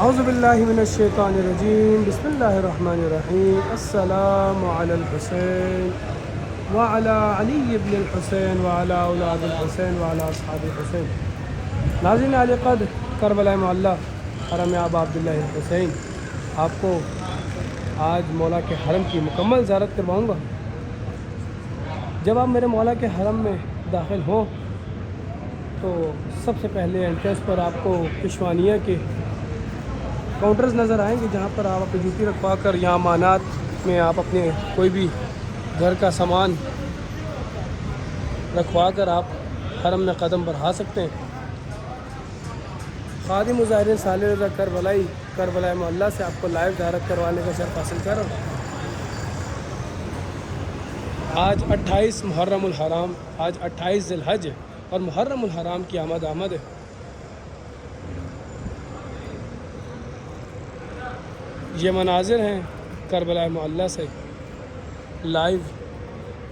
اعوذ باللہ من الشیطان الرجیم بسم اللہ الرحمن الرحیم السلام علی الحسین وعلی علی ابن الحسین وعلی اولاد الحسین وعلی اصحاب الحسین۔ ناظرین علی قدر، کربلا معلیٰ، حرم آبا عبداللہ الحسین، آپ کو آج مولا کے حرم کی مکمل زیارت کرواؤں گا۔ جب آپ میرے مولا کے حرم میں داخل ہوں تو سب سے پہلے انٹرنس پر آپ کو پشوانیہ کے کاؤنٹرز نظر آئیں گے، جہاں پر آپ اپنی جوتی رکھوا کر یا امانات میں آپ اپنے کوئی بھی گھر کا سامان رکھوا کر آپ حرم میں قدم بڑھا سکتے ہیں۔ خادم مظاہرین صالح رضا کربلا معلیٰ سے آپ کو لائیو زیارت کروانے کا شرف حاصل کر رہا ہوں۔ آج 28 محرم الحرام، آج 28 ذی الحج اور محرم الحرام کی آمد ہے۔ یہ مناظر ہیں کربلا معلیٰ سے لائیو۔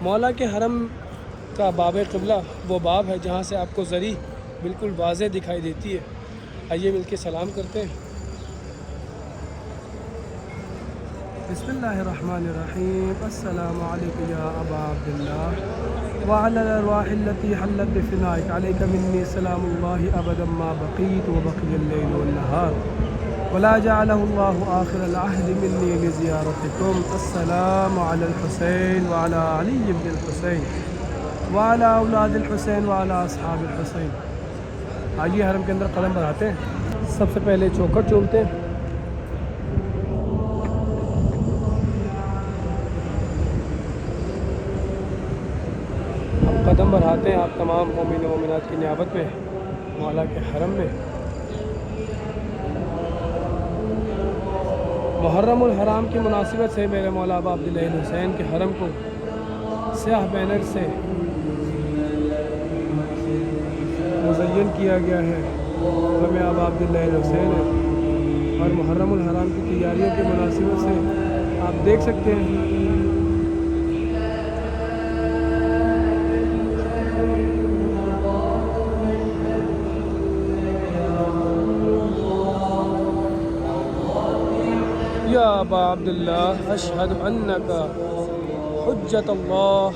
مولا کے حرم کا باب قبلہ وہ باب ہے جہاں سے آپ کو زری بالکل واضح دکھائی دیتی ہے۔ آئیے مل کے سلام کرتے ہیں۔ بسم اللہ الرحمن الرحیم، السلام علیکم یا ابا عبداللہ وعلی الارواح التي حلت بفنائک، علیک منی سلام اللہ ابدا ما بقیت وبقی اللیل والنہار ولا جعلہ اللہ آخر العہد منی لزیارتکم۔ السلام علی الحسین وعلی علی بن الحسین وعلی اولاد الحسین وعلی اصحاب الحسین۔ آئیے حرم کے اندر قدم بڑھاتے ہیں۔ سب سے پہلے چوکھٹ چومتے ہیں۔ اب قدم بڑھاتے ہیں آپ تمام مومن و مومنات کی نیابت میں مولا کے حرم میں۔ محرم الحرام کی مناسبت سے میرے مولا آبا عبداللہ الحسین کے حرم کو سیاہ بینر سے مزین کیا گیا ہے۔ حرم آبا عبداللہ الحسین ہے اور محرم الحرام کی تیاریوں کی مناسبت سے آپ دیکھ سکتے ہیں یا ابا عبداللہ اشہد انک حجت اللہ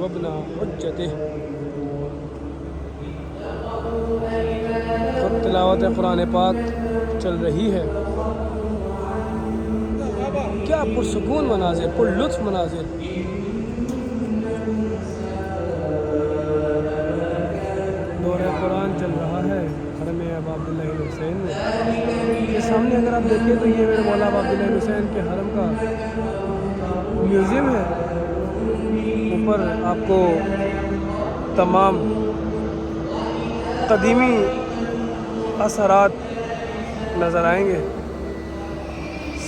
وابن حجتہ۔ خود تلاوت قرآن پاک چل رہی ہے۔ کیا پرسکون مناظر، پر لطف مناظر۔ دور قرآن چل رہا ہے حرم آبا عبداللہ الحسین میں۔ یہ سامنے اگر آپ دیکھیں تو یہ میرے مولا آبا عبداللہ الحسین کے حرم کا میوزیم ہے۔ اوپر آپ کو تمام قدیمی اثرات نظر آئیں گے۔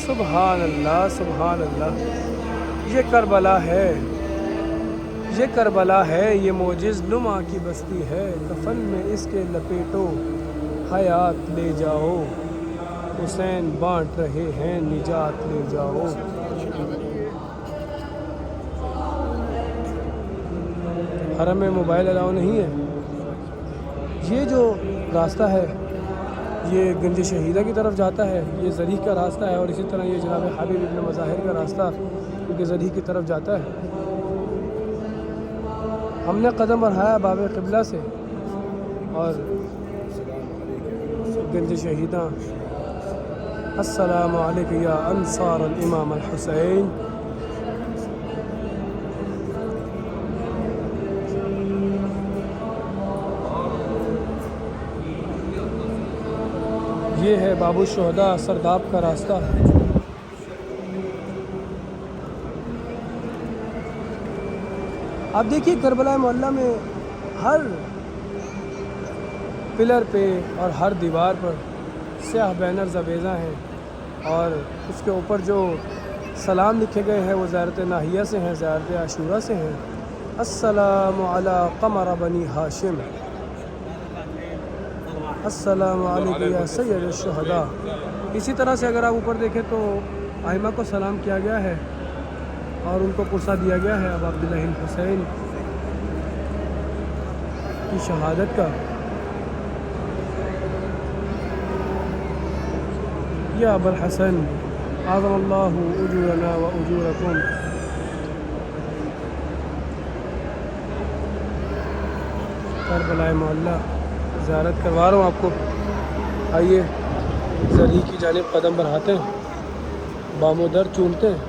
سبحان اللہ سبحان اللہ، یہ کربلا ہے، یہ کربلا ہے، یہ معجز نما کی بستی ہے۔ کفن میں اس کے لپیٹو حیات لے جاؤ، حسین بانٹ رہے ہیں نجات لے جاؤ۔ حرم میں موبائل الاؤ نہیں ہے۔ یہ جو راستہ ہے یہ گنج شہیدہ کی طرف جاتا ہے، یہ زریح کا راستہ ہے، اور اسی طرح یہ جناب حبیب ابن مظاہر کا راستہ کیونکہ زریح کی طرف جاتا ہے۔ ہم نے قدم بڑھایا باب قبلہ سے اور گنج شہیدہ۔ السلام علیکم یا انصار الامام الحسین۔ یہ ہے باب الشہداء سرداب کا راستہ۔ آپ دیکھیے کربلا معلیٰ میں ہر پلر پہ اور ہر دیوار پر سیاہ بینر زبیزاں ہیں، اور اس کے اوپر جو سلام لکھے گئے ہیں وہ زیارت ناہیہ سے ہیں، زیارت عاشورہ سے ہیں۔ السلام علی قمر بنی ہاشم، السلام علیکم یا سید الشہداء۔ اسی طرح سے اگر آپ اوپر دیکھیں تو ائمہ کو سلام کیا گیا ہے اور ان کو پرسہ دیا گیا ہے اب عبداللہ الحسین کی شہادت کا۔ یا ابا الحسن اعظم اللہ اجورنا و اجورکم. کربلا معلیٰ زیارت کروا رہا ہوں آپ کو. آئیے زرعی کی جانب قدم بڑھاتے ہیں, بام و در چومتے ہیں.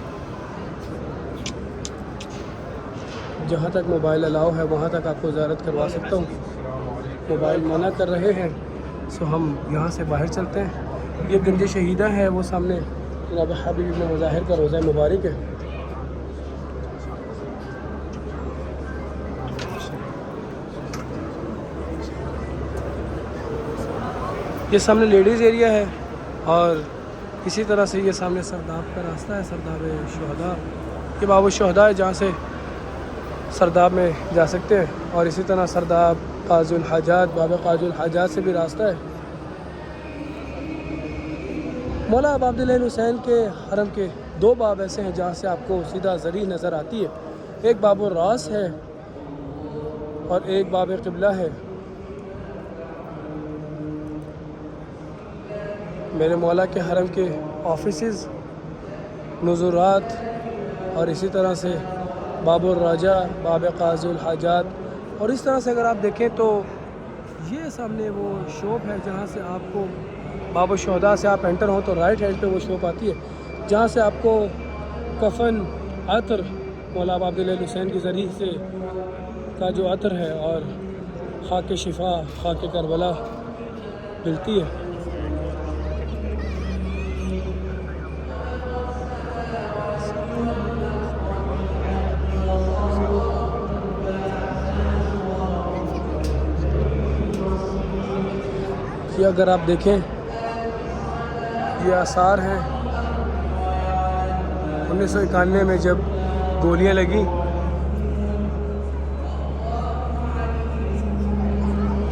جہاں تک موبائل الاؤ ہے وہاں تک آپ کو زیارت کروا سکتا ہوں. موبائل منع کر رہے ہیں سو ہم یہاں سے باہر چلتے ہیں. یہ گنج شہیدہ ہے, وہ سامنے جناب حبیب ابن مظاہر کا روضہ مبارک ہے. یہ سامنے لیڈیز ایریا ہے اور اسی طرح سے یہ سامنے سرداب کا راستہ ہے, سرداب شہداء. یہ باب الشہداء ہے جہاں سے سرداب میں جا سکتے ہیں, اور اسی طرح سرداب قاضی الحاجات, باب قاضی الحاجات سے بھی راستہ ہے. مولا ابا عبداللہ حسین کے حرم کے دو باب ایسے ہیں جہاں سے آپ کو سیدھا زرعی نظر آتی ہے. ایک باب الراس ہے اور ایک باب قبلہ ہے. میرے مولا کے حرم کے آفیسز, نزورات اور اسی طرح سے باب الراجہ, باب قاضی الحاجات. اور اس طرح سے اگر آپ دیکھیں تو یہ سامنے وہ شاپ ہے جہاں سے آپ کو باب الشہداء سے آپ انٹر ہوں تو رائٹ ہینڈ پہ وہ شاپ آتی ہے جہاں سے آپ کو کفن, عطر, مولا ابا عبداللہ حسین کی زرعی سے کا جو عطر ہے اور خاک شفا, خاک کربلا ملتی ہے. یہ اگر آپ دیکھیں یہ آثار ہیں 1991 میں جب گولیاں لگیں,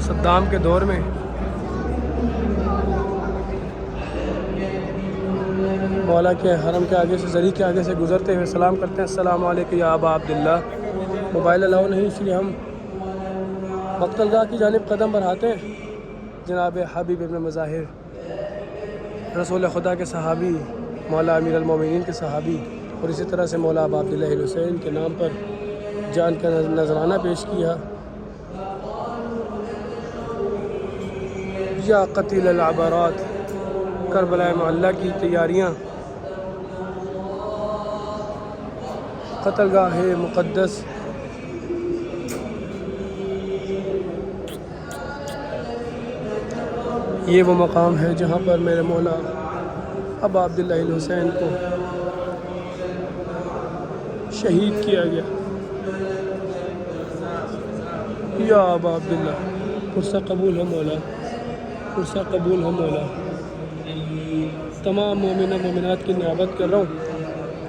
صدام کے دور میں. مولا کے حرم کے آگے سے, زرعی کے آگے سے گزرتے ہوئے سلام کرتے ہیں, السلام علیکم یا ابا عبداللہ. موبائل الاؤ نہیں, اس لیے ہم مقتل گاہ کی جانب قدم بڑھاتے ہیں. جناب حبیب ابن مظاہر, رسول خدا کے صحابی, مولا امیر المومنین کے صحابی, اور اسی طرح سے مولا ابا عبداللہ حسین کے نام پر جان کا نذرانہ پیش کیا. یا قتیل العبرات, کربلا معلیٰ کی تیاریاں, قتل گاہ مقدس. یہ وہ مقام ہے جہاں پر میرے مولا ابا عبداللہ حسین کو شہید کیا گیا. یا ابا عبداللہ, عرصہ قبول ہو مولا, عرصہ قبول ہو مولا. تمام مومنہ مومنات کی نیابت کر رہا ہوں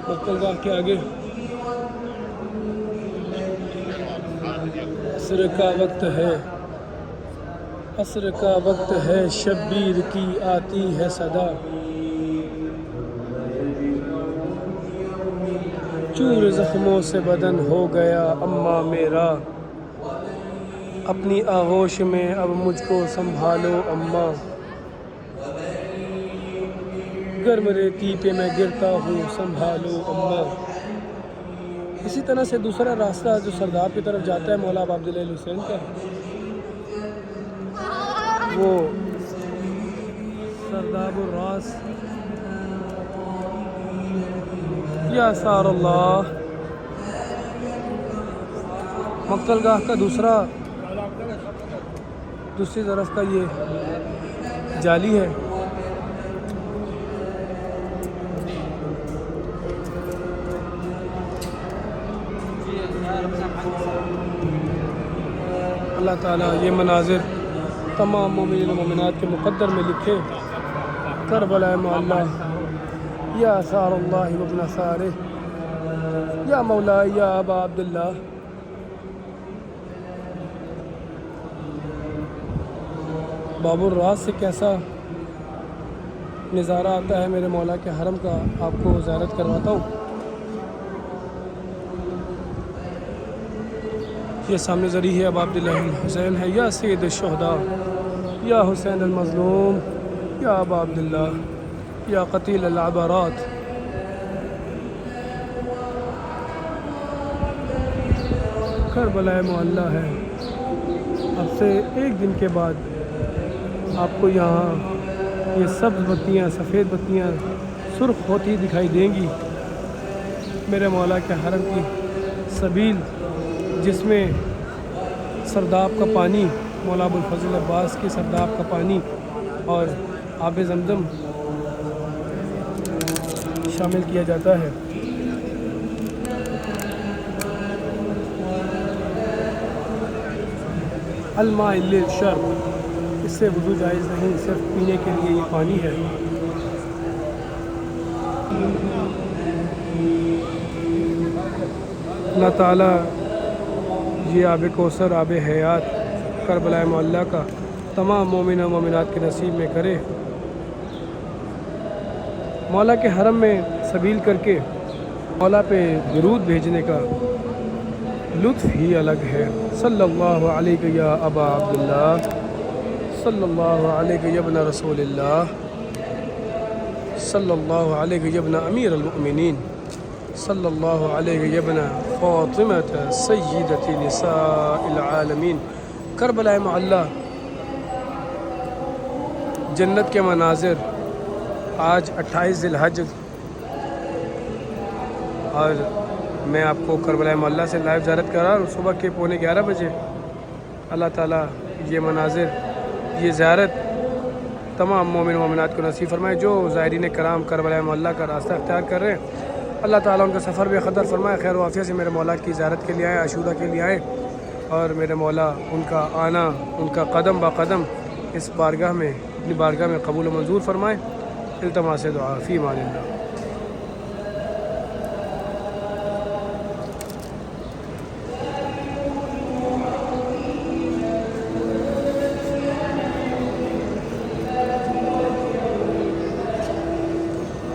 مقتل گاہ کے آگے. عصر کا وقت ہے, عصر کا وقت ہے, شبیر کی آتی ہے صدا. چور زخموں سے بدن ہو گیا اما میرا, اپنی آغوش میں اب مجھ کو سنبھالو اما. گرم ریتی پہ میں گرتا ہوں سنبھالو اما. اسی طرح سے دوسرا راستہ جو سرداب کی طرف جاتا ہے مولا ابا عبداللہ حسین کا, وہ سرداب الراس. یا سار اللہ, مقتل گاہ کا دوسری طرف کا یہ جالی ہے. اللہ تعالیٰ یہ مناظر تمام مومنین و مومنات کے مقدر میں لکھے. کربلا معلیٰ, یا آثار اللہ وابن آثارہ, یا مولا یا ابا عبداللہ. باب الراس سے کیسا نظارہ آتا ہے میرے مولا کے حرم کا, آپ کو زیارت کرواتا ہوں. یہ سامنے زرعی ہے ابا عبداللہ حسین ہے. یا سید الشہداء, یا حسین المظلوم, یا ابا عبداللہ, یا قتیل العبرات. کربلا معلیٰ ہے. اب سے ایک دن کے بعد آپ کو یہاں یہ سبز بتیاں، سفید بتیاں سرخ ہوتی دکھائی دیں گی. میرے مولا کے حرم کی سبیل، جس میں سرداب کا پانی، مولا ابوالفضل عباس کی سرداب کا پانی اور آب زمزم شامل کیا جاتا ہے. الماء للشرب، اس سے وضو جائز نہیں، صرف پینے کے لیے یہ پانی ہے. اللہ تعالیٰ یہ آب کوثر، آب حیات کربلا معلیٰ کا تمام مومن و مومنات کے نصیب میں کرے. مولا کے حرم میں سبیل کر کے مولا پہ درود بھیجنے کا لطف ہی الگ ہے. صلی اللہ علیہ یا ابا عبداللہ، صلی اللہ علیہ یا ابن رسول اللہ، صلی اللہ علیہ یا ابن امیر المؤمنین، صلی اللہ علیہ یا ابن فاطمہ سیدۃ نساء العالمین. کربلا معلیٰ، جنت کے مناظر. آج 28 ذی الحج اور میں آپ کو کربلا معلیٰ سے لائیو زیارت کرا رہا ہوں صبح کے 11:15 بجے. اللہ تعالیٰ یہ مناظر، یہ زیارت تمام مومن و مومنات کو نصیب فرمائے. جو زائرین کرام کربلا معلیٰ کا راستہ اختیار کر رہے ہیں، اللہ تعالیٰ ان کا سفر بے خطر فرمائے. خیر و عافیت سے میرے مولا کی زیارت کے لیے آئے، عاشورہ کے لیے آئے، اور میرے مولا ان کا آنا، ان کا قدم با قدم اس بارگاہ میں، اپنی بارگاہ میں قبول و منظور فرمائے. التماس دعا فی امان اللہ.